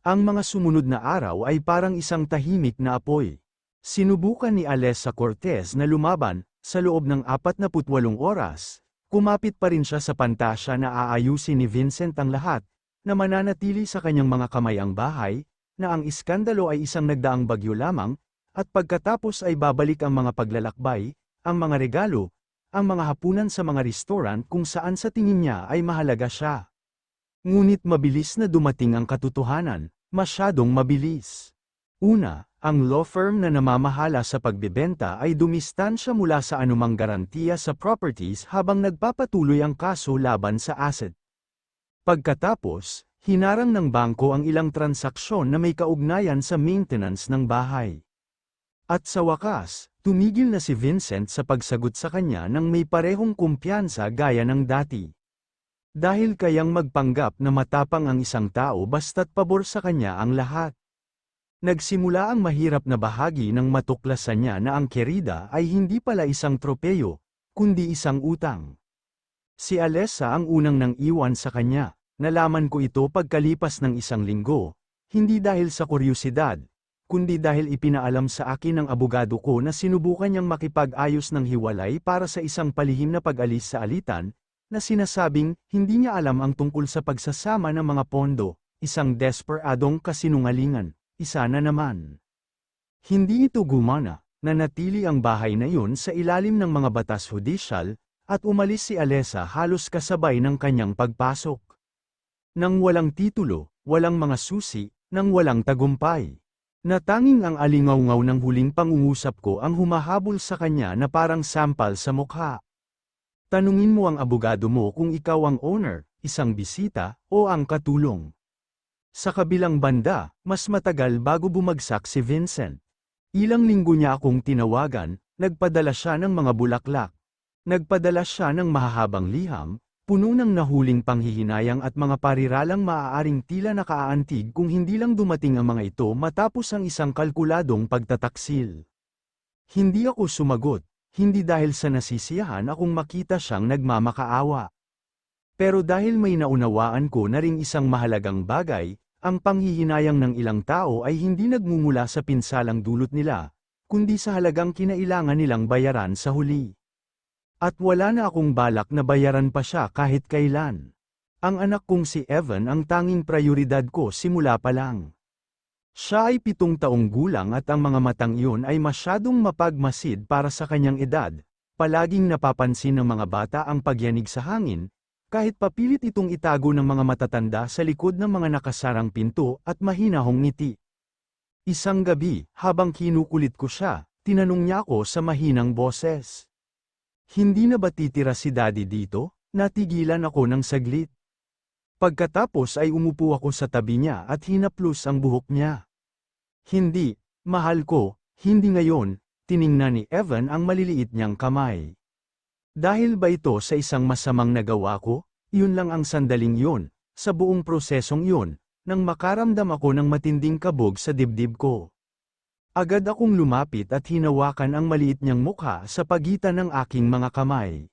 Ang mga sumunod na araw ay parang isang tahimik na apoy. Sinubukan ni Alessa Cortez na lumaban, sa loob ng 48 oras. Kumapit pa rin siya sa pantasya na aayusin ni Vincent ang lahat, na mananatili sa kanyang mga kamay ang bahay, na ang iskandalo ay isang nagdaang bagyo lamang, at pagkatapos ay babalik ang mga paglalakbay, ang mga regalo, ang mga hapunan sa mga restaurant kung saan sa tingin niya ay mahalaga siya. Ngunit mabilis na dumating ang katotohanan, masyadong mabilis. Una, ang law firm na namamahala sa pagbebenta ay dumistansya mula sa anumang garantiya sa properties habang nagpapatuloy ang kaso laban sa asset. Pagkatapos, hinarang ng bangko ang ilang transaksyon na may kaugnayan sa maintenance ng bahay. At sa wakas, tumigil na si Vincent sa pagsagot sa kanya nang may parehong kumpiyansa gaya ng dati. Dahil kayang magpanggap na matapang ang isang tao basta't pabor sa kanya ang lahat. Nagsimula ang mahirap na bahagi ng matuklasan niya na ang kerida ay hindi pala isang tropeyo, kundi isang utang. Si Alessa ang unang nang iwan sa kanya. Nalaman ko ito pagkalipas ng 1 linggo, hindi dahil sa kuryosidad, kundi dahil ipinaalam sa akin ng abogado ko na sinubukan niyang makipag-ayos ng hiwalay para sa isang palihim na pag-alis sa alitan, na sinasabing hindi niya alam ang tungkol sa pagsasama ng mga pondo, isang desperadong kasinungalingan. Isa na naman. Hindi ito gumana, nanatili ang bahay na yun sa ilalim ng mga batas hudisyal, at umalis si Alessa halos kasabay ng kanyang pagpasok. Nang walang titulo, walang mga susi, nang walang tagumpay. Natanging ang alingaw-ngaw ng huling pangungusap ko ang humahabol sa kanya na parang sampal sa mukha. Tanungin mo ang abogado mo kung ikaw ang owner, isang bisita, o ang katulong. Sa kabilang banda, mas matagal bago bumagsak si Vincent. Ilang linggo niya akong tinawagan, nagpadala siya ng mga bulaklak. Nagpadala siya ng mahahabang liham, puno ng nahuling panghihinayang at mga pariralang maaaring tila nakaaantig kung hindi lang dumating ang mga ito matapos ang isang kalkuladong pagtataksil. Hindi ako sumagot, hindi dahil sa nasisiyahan akong makita siyang nagmamakaawa. Pero dahil may naunawaan ko na ring isang mahalagang bagay, ang panghihinayang ng ilang tao ay hindi nagmumula sa pinsalang dulot nila, kundi sa halagang kinailangan nilang bayaran sa huli. At wala na akong balak na bayaran pa siya kahit kailan. Ang anak kong si Evan ang tanging prioridad ko simula pa lang. Siya ay 7 taong gulang at ang mga matang iyon ay masyadong mapagmasid para sa kanyang edad, palaging napapansin ng mga bata ang pagyanig sa hangin, kahit papilit itong itago ng mga matatanda sa likod ng mga nakasarang pinto at mahinahong ngiti. Isang gabi, habang kinukulit ko siya, tinanong niya ako sa mahinang boses. Hindi na ba titira si Daddy dito? Natigilan ako ng saglit. Pagkatapos ay umupo ako sa tabi niya at hinaplos ang buhok niya. Hindi, mahal ko, hindi ngayon, tiningnan ni Evan ang maliliit niyang kamay. Dahil ba ito sa isang masamang nagawa ko? Yun lang ang sandaling yun, sa buong prosesong yun, nang makaramdam ako ng matinding kabog sa dibdib ko. Agad akong lumapit at hinawakan ang maliit niyang mukha sa pagitan ng aking mga kamay.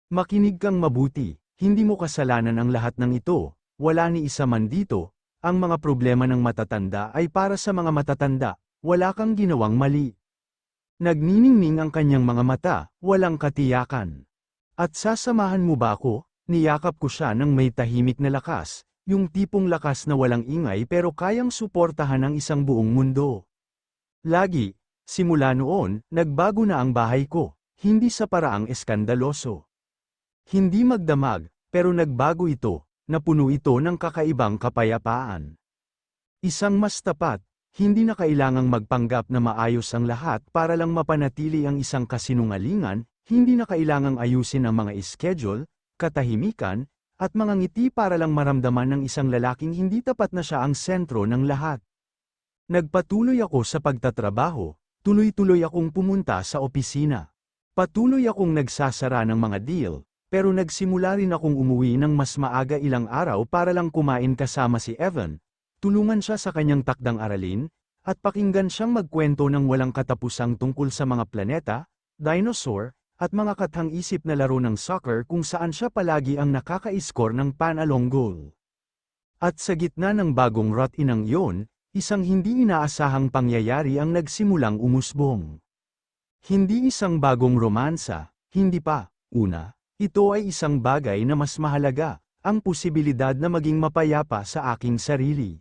Makinig kang mabuti, hindi mo kasalanan ang lahat ng ito, wala ni isa man dito, ang mga problema ng matatanda ay para sa mga matatanda, wala kang ginawang mali. Nagniningning ang kanyang mga mata, walang katiyakan. At sasamahan mo ba ako? Niyakap ko siya ng may tahimik na lakas, yung tipong lakas na walang ingay pero kayang suportahan ang isang buong mundo. Lagi, simula noon, nagbago na ang bahay ko, hindi sa paraang eskandaloso. Hindi magdamag, pero nagbago ito, napuno ito ng kakaibang kapayapaan. Isang mas tapat, hindi na kailangang magpanggap na maayos ang lahat para lang mapanatili ang isang kasinungalingan, hindi na kailangang ayusin ang mga schedule, katahimikan, at mga ngiti para lang maramdaman ng isang lalaking hindi tapat na siya ang sentro ng lahat. Nagpatuloy ako sa pagtatrabaho, tuloy-tuloy akong pumunta sa opisina. Patuloy akong nagsasara ng mga deal, pero nagsimula rin akong umuwi ng mas maaga ilang araw para lang kumain kasama si Evan, tulungan siya sa kanyang takdang aralin, at pakinggan siyang magkwento ng walang katapusang tungkol sa mga planeta, dinosaur, at mga kathang-isip na laro ng soccer kung saan siya palagi ang nakaka-score ng panalong goal. At sa gitna ng bagong rotinang iyon, isang hindi inaasahang pangyayari ang nagsimulang umusbong. Hindi isang bagong romansa, hindi pa. Una, ito ay isang bagay na mas mahalaga, ang posibilidad na maging mapayapa sa aking sarili.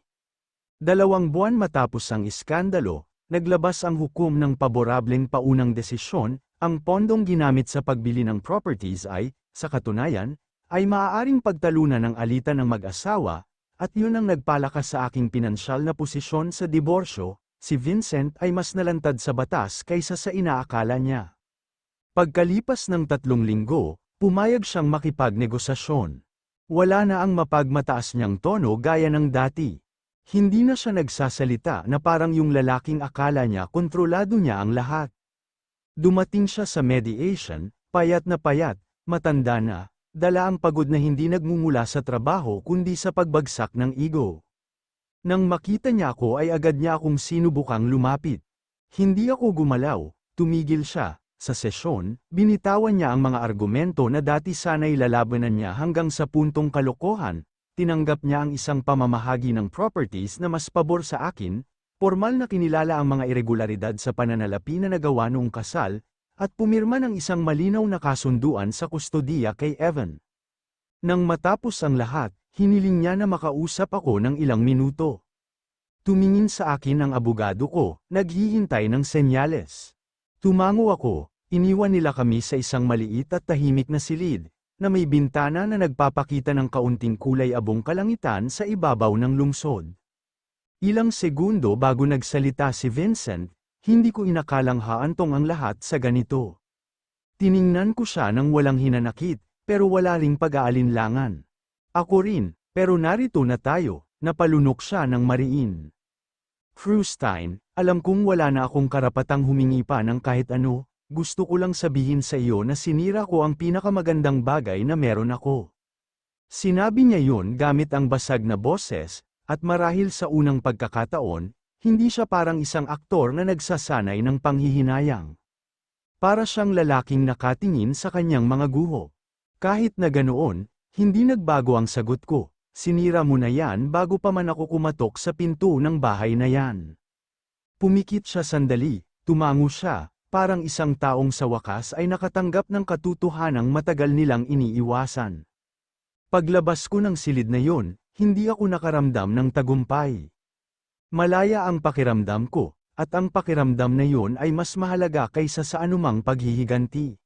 2 buwan matapos ang iskandalo, naglabas ang hukom ng paborableng paunang desisyon, ang pondong ginamit sa pagbili ng properties ay, sa katunayan, ay maaaring pagtalunan ng alitan ng mag-asawa, at yun ang nagpalakas sa aking pinansyal na posisyon sa diborsyo. Si Vincent ay mas nalantad sa batas kaysa sa inaakala niya. Pagkalipas ng 3 linggo, pumayag siyang makipagnegosasyon. Wala na ang mapagmataas niyang tono gaya ng dati. Hindi na siya nagsasalita na parang yung lalaking akala niya kontrolado niya ang lahat. Dumating siya sa mediation, payat na payat, matanda na, dala ang pagod na hindi nagmumula sa trabaho kundi sa pagbagsak ng ego. Nang makita niya ako ay agad niya akong sinubukang lumapit. Hindi ako gumalaw, tumigil siya. Sa sesyon, binitawan niya ang mga argumento na dati sana'y lalabanan niya hanggang sa puntong kalokohan. Tinanggap niya ang isang pamamahagi ng properties na mas pabor sa akin, formal na kinilala ang mga irregularidad sa pananalapi na nagawa noong kasal, at pumirma ng isang malinaw na kasunduan sa kustodiya kay Evan. Nang matapos ang lahat, hiniling niya na makausap ako ng ilang minuto. Tumingin sa akin ang abogado ko, naghihintay ng senyales. Tumango ako, iniwan nila kami sa isang maliit at tahimik na silid, na may bintana na nagpapakita ng kaunting kulay abong kalangitan sa ibabaw ng lungsod. Ilang segundo bago nagsalita si Vincent, hindi ko inakalang haantong ang lahat sa ganito. Tiningnan ko siya ng walang hinanakit, pero wala ring pag-aalinlangan. Ako rin, pero narito na tayo, napalunok siya ng mariin. Krustine, alam kong wala na akong karapatang humingi pa ng kahit ano, gusto ko lang sabihin sa iyo na sinira ko ang pinakamagandang bagay na meron ako. Sinabi niya yun gamit ang basag na boses, at marahil sa unang pagkakataon, hindi siya parang isang aktor na nagsasanay ng panghihinayang. Para siyang lalaking nakatingin sa kanyang mga guho. Kahit na ganoon, hindi nagbago ang sagot ko, sinira mo na yan bago pa man ako kumatok sa pinto ng bahay na yan. Pumikit siya sandali, tumango siya, parang isang taong sa wakas ay nakatanggap ng katotohanang matagal nilang iniiwasan. Paglabas ko ng silid na yun, hindi ako nakaramdam ng tagumpay. Malaya ang pakiramdam ko, at ang pakiramdam na yun ay mas mahalaga kaysa sa anumang paghihiganti.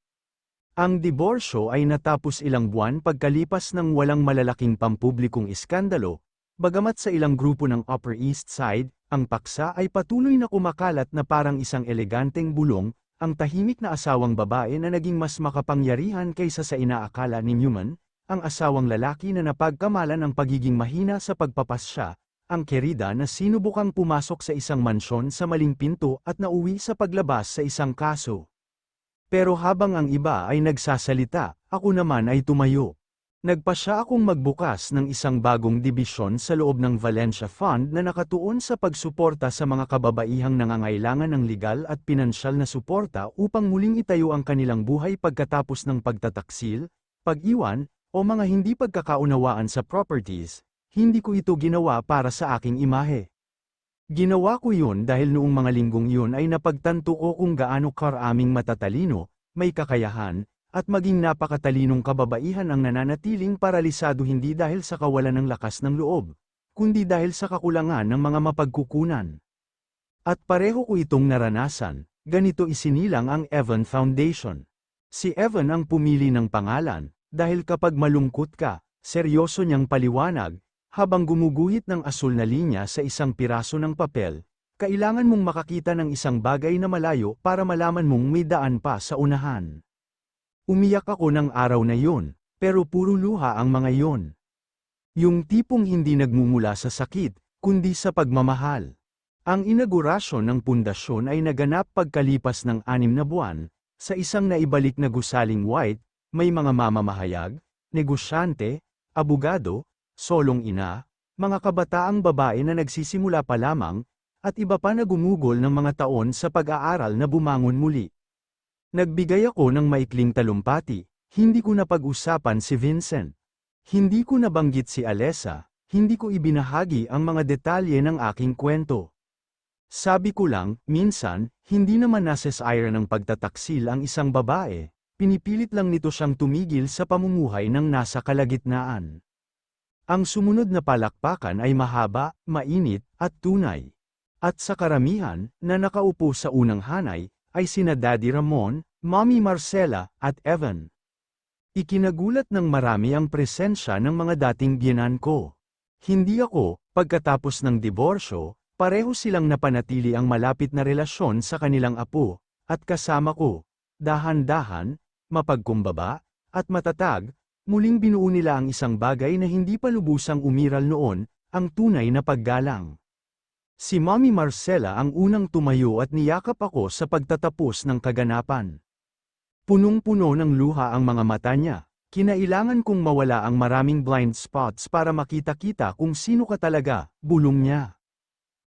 Ang diborsyo ay natapos ilang buwan pagkalipas ng walang malalaking pampublikong iskandalo, bagamat sa ilang grupo ng Upper East Side, ang paksa ay patuloy na kumakalat na parang isang eleganteng bulong, ang tahimik na asawang babae na naging mas makapangyarihan kaysa sa inaakala ni Newman, ang asawang lalaki na napagkamalan ang pagiging mahina sa pagpapasya, ang kerida na sinubukang pumasok sa isang mansyon sa maling pinto at nauwi sa paglabas sa isang kaso. Pero habang ang iba ay nagsasalita, ako naman ay tumayo. Nagpasya akong magbukas ng isang bagong dibisyon sa loob ng Valencia Fund na nakatuon sa pagsuporta sa mga kababaihang nangangailangan ng legal at pinansyal na suporta upang muling itayo ang kanilang buhay pagkatapos ng pagtataksil, pag-iwan, o mga hindi pagkakaunawaan sa properties. Hindi ko ito ginawa para sa aking imahe. Ginawa ko yun dahil noong mga linggong yun ay napagtanto ko kung gaano karaming matatalino, may kakayahan, at maging napakatalinong kababaihan ang nananatiling paralisado hindi dahil sa kawalan ng lakas ng loob, kundi dahil sa kakulangan ng mga mapagkukunan. At pareho ko itong naranasan, ganito isinilang ang Evan Foundation. Si Evan ang pumili ng pangalan, dahil kapag malungkot ka, seryoso niyang paliwanag, habang gumuguhit ng asul na linya sa isang piraso ng papel, kailangan mong makakita ng isang bagay na malayo para malaman mong may daan pa sa unahan. Umiyak ako ng araw na yon, pero puro luha ang mga yon. Yung tipong hindi nagmumula sa sakit, kundi sa pagmamahal. Ang inaugurasyon ng pundasyon ay naganap pagkalipas ng 6 na buwan, sa isang naibalik na gusaling white, may mga mamamahayag, negosyante, abogado, solong ina, mga kabataang babae na nagsisimula pa lamang, at iba pa na gumugol ng mga taon sa pag-aaral na bumangon muli. Nagbigay ako ng maikling talumpati, hindi ko napag-usapan si Vincent. Hindi ko nabanggit si Alessa, hindi ko ibinahagi ang mga detalye ng aking kwento. Sabi ko lang, minsan, hindi naman nasesire ng pagtataksil ang isang babae, pinipilit lang nito siyang tumigil sa pamumuhay ng nasa kalagitnaan. Ang sumunod na palakpakan ay mahaba, mainit, at tunay. At sa karamihan, na nakaupo sa unang hanay, ay sina Daddy Ramon, Mommy Marcela, at Evan. Ikinagulat ng marami ang presensya ng mga dating biyenan ko. Hindi ako, pagkatapos ng diborsyo, pareho silang napanatili ang malapit na relasyon sa kanilang apo, at kasama ko, dahan-dahan, mapagkumbaba, at matatag, muling binuo nila ang isang bagay na hindi pa lubusang umiral noon, ang tunay na paggalang. Si Mommy Marcela ang unang tumayo at niyakap ako sa pagtatapos ng kaganapan. Punong-puno ng luha ang mga mata niya, kinailangan kong mawala ang maraming blind spots para makita-kita kung sino ka talaga, bulong niya.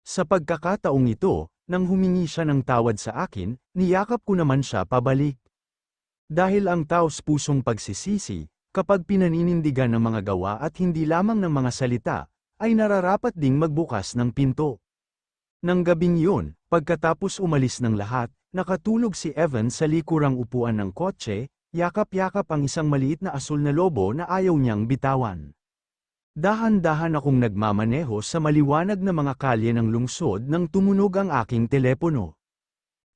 Sa pagkakataong ito, nang humingi siya ng tawad sa akin, niyakap ko naman siya pabalik. Dahil ang taos-pusong pagsisisi, kapag pinaninindigan ng mga gawa at hindi lamang ng mga salita, ay nararapat ding magbukas ng pinto. Nang gabing yun, pagkatapos umalis ng lahat, nakatulog si Evan sa likurang upuan ng kotse, yakap-yakap ang isang maliit na asul na lobo na ayaw niyang bitawan. Dahan-dahan akong nagmamaneho sa maliwanag na mga kalye ng lungsod nang tumunog ang aking telepono.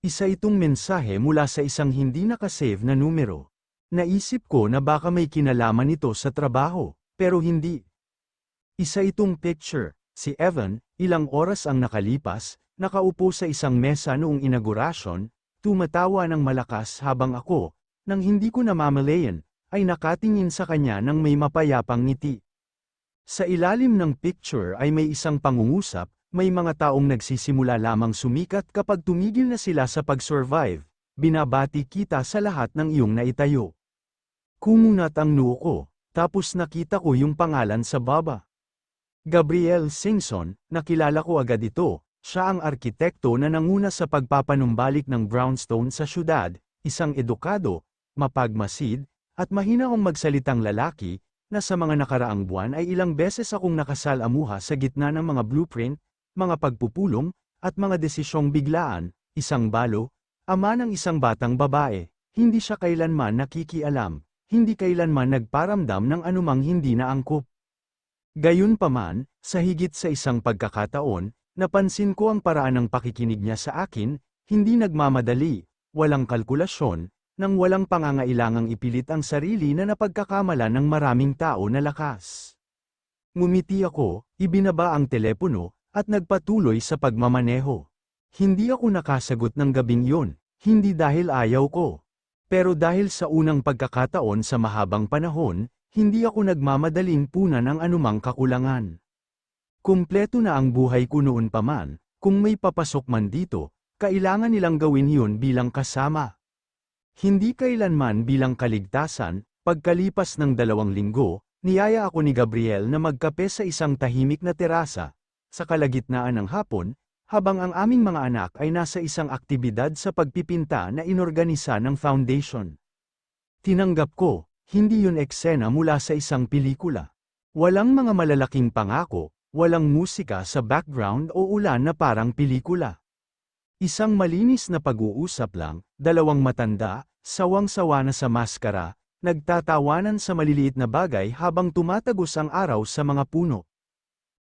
Isa itong mensahe mula sa isang hindi nakasave na numero. Naisip ko na baka may kinalaman ito sa trabaho, pero hindi. Isa itong picture, si Evan, ilang oras ang nakalipas, nakaupo sa isang mesa noong inaugurasyon, tumatawa ng malakas habang ako, nang hindi ko namamalayan, ay nakatingin sa kanya ng may mapayapang ngiti. Sa ilalim ng picture ay may isang pangungusap, may mga taong nagsisimula lamang sumikat kapag tumigil na sila sa pag-survive, binabati kita sa lahat ng iyong naitayo. Kumunat ang noo ko, tapos nakita ko yung pangalan sa baba. Gabriel Singson, nakilala ko agad ito, siya ang arkitekto na nanguna sa pagpapanumbalik ng brownstone sa syudad, isang edukado, mapagmasid, at mahinahong magsalitang lalaki, na sa mga nakaraang buwan ay ilang beses akong nakasalamuha sa gitna ng mga blueprint, mga pagpupulong, at mga desisyong biglaan, isang balo, ama ng isang batang babae, hindi siya kailanman nakikialam, hindi kailanman nagparamdam ng anumang hindi naangkop. Gayunpaman, sa higit sa isang pagkakataon, napansin ko ang paraan ng pakikinig niya sa akin, hindi nagmamadali, walang kalkulasyon, nang walang pangangailangang ipilit ang sarili na napagkakamalan ng maraming tao na lakas. Ngumiti ako, ibinaba ang telepono, at nagpatuloy sa pagmamaneho. Hindi ako nakasagot ng gabing yun, hindi dahil ayaw ko. Pero dahil sa unang pagkakataon sa mahabang panahon, hindi ako nagmamadaling punan ang anumang kakulangan. Kumpleto na ang buhay ko noon pa man, kung may papasok man dito, kailangan nilang gawin yun bilang kasama. Hindi kailanman bilang kaligtasan, pagkalipas ng 2 linggo, niyaya ako ni Gabriel na magkape sa isang tahimik na terasa, sa kalagitnaan ng hapon, habang ang aming mga anak ay nasa isang aktibidad sa pagpipinta na inorganisa ng foundation. Tinanggap ko, hindi yun eksena mula sa isang pelikula. Walang mga malalaking pangako, walang musika sa background o ulan na parang pelikula. Isang malinis na pag-uusap lang, 2 matanda, sawang-sawa na sa maskara, nagtatawanan sa maliliit na bagay habang tumatagos ang araw sa mga puno.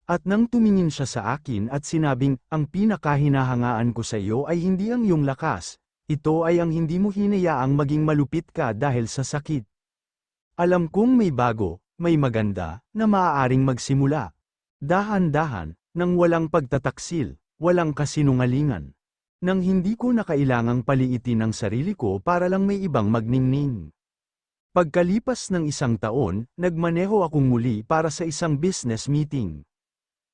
At nang tumingin siya sa akin at sinabing, ang pinakahinahangaan ko sa iyo ay hindi ang iyong lakas, ito ay ang hindi mo hinayaang maging malupit ka dahil sa sakit. Alam kong may bago, may maganda, na maaaring magsimula. Dahan-dahan, nang walang pagtataksil, walang kasinungalingan. Nang hindi ko na kailangang paliitin ang sarili ko para lang may ibang magningning. Pagkalipas ng 1 taon, nagmaneho akong muli para sa isang business meeting.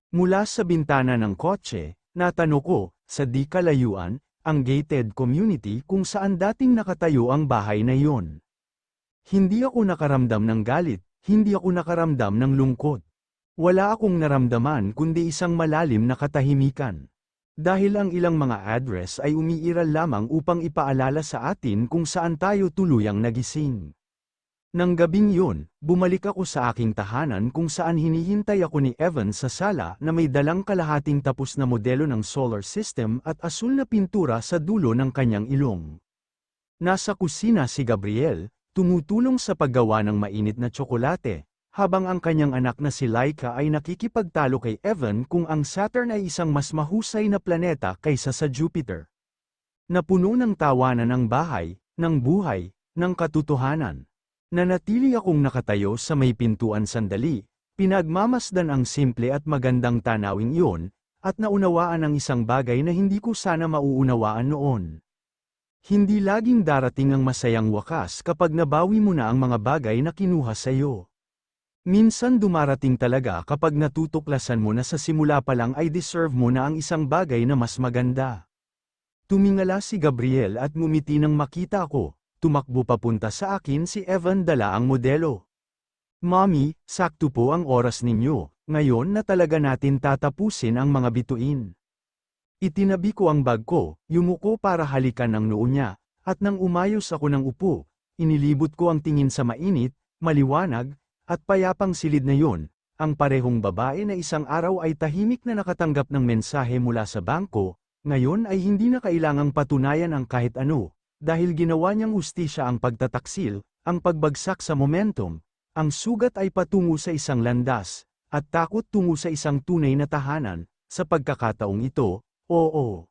Mula sa bintana ng kotse, natanong ko, sa di kalayuan, ang gated community kung saan dating nakatayo ang bahay na iyon. Hindi ako nakaramdam ng galit, hindi ako nakaramdam ng lungkot. Wala akong naramdaman kundi isang malalim na katahimikan. Dahil ang ilang mga address ay umiiral lamang upang ipaalala sa atin kung saan tayo tuluyang nagising. Nang gabing yun, bumalik ako sa aking tahanan kung saan hinihintay ako ni Evan sa sala na may dalang kalahating tapos na modelo ng solar system at asul na pintura sa dulo ng kanyang ilong. Nasa kusina si Gabriel, tumutulong sa paggawa ng mainit na tsokolate, habang ang kanyang anak na si Laika ay nakikipagtalo kay Evan kung ang Saturn ay isang mas mahusay na planeta kaysa sa Jupiter. Napuno ng tawanan ang bahay, ng buhay, ng katotohanan. Nanatili akong nakatayo sa may pintuan sandali, pinagmamasdan ang simple at magandang tanawing iyon, at naunawaan ang isang bagay na hindi ko sana mauunawaan noon. Hindi laging darating ang masayang wakas kapag nabawi mo na ang mga bagay na kinuha sa iyo. Minsan dumarating talaga kapag natutuklasan mo na sa simula pa lang ay deserve mo na ang isang bagay na mas maganda. Tumingala si Gabriel at ngumiti nang makita ko. Tumakbo papunta sa akin si Evan dala ang modelo. Mommy, sakto po ang oras ninyo, ngayon na talaga natin tatapusin ang mga bituin. Itinabi ko ang bag ko, yumuko para halikan ang noo niya, at nang umayos ako ng upo, inilibot ko ang tingin sa mainit, maliwanag, at payapang silid na yon, ang parehong babae na isang araw ay tahimik na nakatanggap ng mensahe mula sa bangko, ngayon ay hindi na kailangang patunayan ang kahit ano. Dahil ginawa niyang ustisya ang pagtataksil, ang pagbagsak sa momentum, ang sugat ay patungo sa isang landas, at takot tungo sa isang tunay na tahanan, sa pagkakataong ito, oo.